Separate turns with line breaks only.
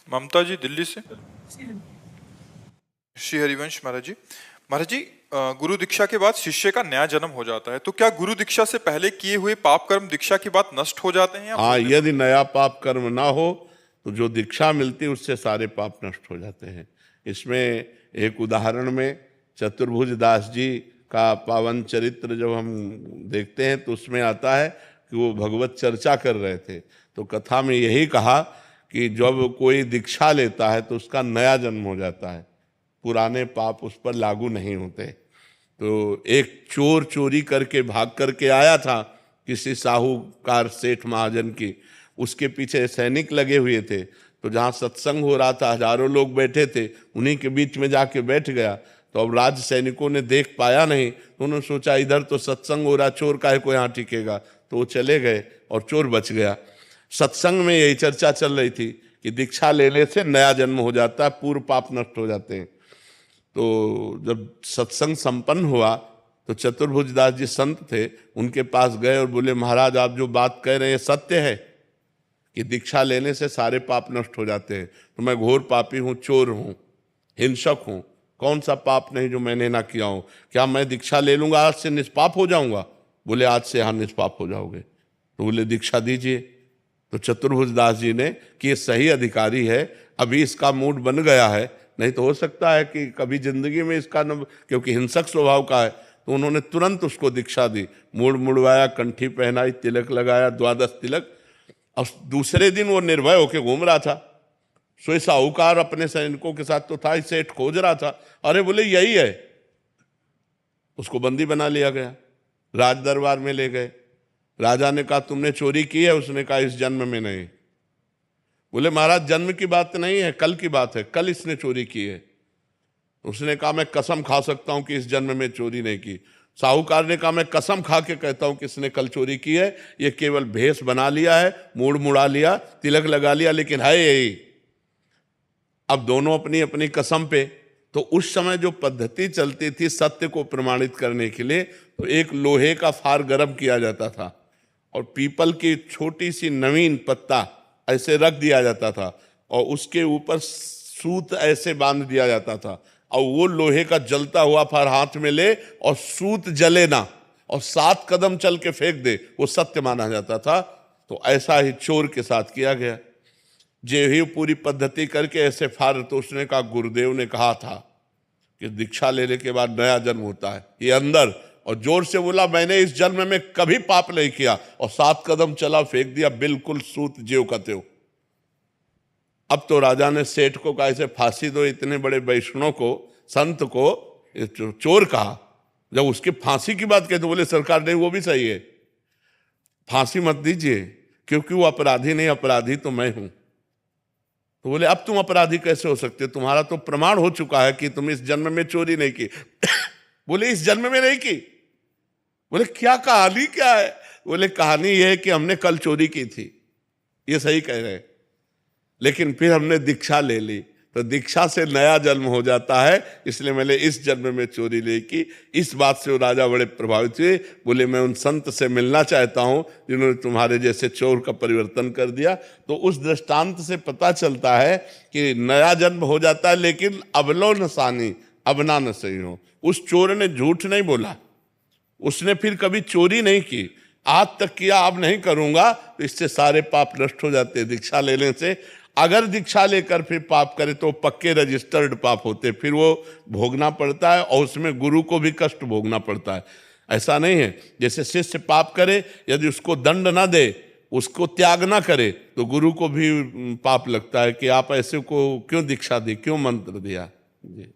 ममता जी दिल्ली से। श्री हरिवंश महाराज जी। महाराज जी, गुरु दीक्षा के बाद शिष्य का नया जन्म हो जाता है, तो क्या गुरु दीक्षा से पहले किए हुए पाप कर्म दीक्षा के बाद नष्ट हो जाते हैं या
हाँ, यदि नया पाप कर्म ना हो तो जो दीक्षा मिलती है उससे सारे पाप नष्ट हो जाते हैं। इसमें एक उदाहरण में चतुर्भुज दास जी का पावन चरित्र जब हम देखते हैं तो उसमें आता है कि वो भगवत चर्चा कर रहे थे, तो कथा में यही कहा कि जब कोई दीक्षा लेता है तो उसका नया जन्म हो जाता है, पुराने पाप उस पर लागू नहीं होते। तो एक चोर चोरी करके भाग करके आया था किसी साहूकार सेठ महाजन की, उसके पीछे सैनिक लगे हुए थे, तो जहाँ सत्संग हो रहा था हजारों लोग बैठे थे, उन्हीं के बीच में जाके बैठ गया। तो अब राज सैनिकों ने देख पाया नहीं, तो उन्होंने सोचा इधर तो सत्संग हो रहा, चोर काहे को यहाँ टिकेगा, तो वो चले गए और चोर बच गया। सत्संग में यही चर्चा चल रही थी कि दीक्षा लेने से नया जन्म हो जाता है, पूर्व पाप नष्ट हो जाते हैं। तो जब सत्संग संपन्न हुआ तो चतुर्भुज दास जी संत थे, उनके पास गए और बोले, महाराज आप जो बात कह रहे हैं सत्य है कि दीक्षा लेने से सारे पाप नष्ट हो जाते हैं? तो मैं घोर पापी हूँ, चोर हूँ, हिंसक हूँ, कौन सा पाप नहीं जो मैंने ना किया हूँ, क्या मैं दीक्षा ले लूंगा आज से निष्पाप हो जाऊंगा? बोले आज से यहाँ निष्पाप हो जाओगे। तो बोले दीक्षा दीजिए। तो चतुर्भुज दास जी ने कि ये सही अधिकारी है, अभी इसका मूड बन गया है, नहीं तो हो सकता है कि कभी जिंदगी में इसका न, क्योंकि हिंसक स्वभाव का है, तो उन्होंने तुरंत उसको दीक्षा दी, मूड मुड़वाया, कंठी पहनाई, तिलक लगाया, 12 तिलक। और दूसरे दिन वो निर्भय होकर घूम रहा था। सोई साहूकार अपने सैनिकों के साथ तो था, सेठ खोज रहा था, अरे बोले यही है। उसको बंदी बना लिया गया, राज दरबार में ले गए। राजा ने कहा तुमने चोरी की है? उसने कहा इस जन्म में नहीं। बोले महाराज जन्म की बात नहीं है, कल की बात है, कल इसने चोरी की है। उसने कहा मैं कसम खा सकता हूं कि इस जन्म में चोरी नहीं की। साहूकार ने कहा मैं कसम खा के कहता हूं कि इसने कल चोरी की है, ये केवल भेष बना लिया है, मूड मुड़ा लिया, तिलक लगा लिया, लेकिन है यही। अब दोनों अपनी अपनी कसम पे। तो उस समय जो पद्धति चलती थी सत्य को प्रमाणित करने के लिए, तो एक लोहे का फार गर्म किया जाता था और पीपल की छोटी सी नवीन पत्ता ऐसे रख दिया जाता था और उसके ऊपर सूत ऐसे बांध दिया जाता था, और वो लोहे का जलता हुआ फार हाथ में ले और सूत जले ना और 7 कदम चल के फेंक दे, वो सत्य माना जाता था। तो ऐसा ही चोर के साथ किया गया। जे ही पूरी पद्धति करके ऐसे फार, तो उसने कहा गुरुदेव ने कहा था कि दीक्षा लेने के बाद नया जन्म होता है, ये अंदर, और जोर से बोला मैंने इस जन्म में कभी पाप नहीं किया, और 7 कदम चला, फेंक दिया, बिल्कुल सूत ज्यों का त्यों। अब तो राजा ने सेठ को कहा इसे फांसी दो, इतने बड़े वैष्णव को, संत को चोर कहा। जब उसकी फांसी की बात कही तो बोले सरकार नहीं, वो भी सही है, फांसी मत दीजिए, क्योंकि वो अपराधी नहीं, अपराधी तो मैं हूं। तो बोले अब तुम अपराधी कैसे हो सकते, तुम्हारा तो प्रमाण हो चुका है कि तुम इस जन्म में चोरी नहीं की। बोले इस जन्म में नहीं की? बोले क्या कहानी क्या है? बोले कहानी यह है कि हमने कल चोरी की थी। ये सही कह रहे हैं, लेकिन फिर हमने दीक्षा ले ली, तो दीक्षा से नया जन्म हो जाता है, इसलिए मैंने इस जन्म में चोरी नहीं की। इस बात से वो राजा बड़े प्रभावित हुए, बोले मैं उन संत से मिलना चाहता हूं जिन्होंने तुम्हारे जैसे चोर का परिवर्तन कर दिया। तो उस दृष्टांत से पता चलता है कि नया जन्म हो जाता है, लेकिन अबलो न सानी अबना न सही हो। उस चोर ने झूठ नहीं बोला, उसने फिर कभी चोरी नहीं की, आज तक किया, अब नहीं करूंगा, तो इससे सारे पाप नष्ट हो जाते हैं दीक्षा लेने से। अगर दीक्षा लेकर फिर पाप करे तो पक्के रजिस्टर्ड पाप होते, फिर वो भोगना पड़ता है, और उसमें गुरु को भी कष्ट भोगना पड़ता है। ऐसा नहीं है जैसे शिष्य पाप करे, यदि उसको दंड ना दे, उसको त्याग ना करे, तो गुरु को भी पाप लगता है कि आप ऐसे को क्यों दीक्षा दी, क्यों मंत्र दिया। जी।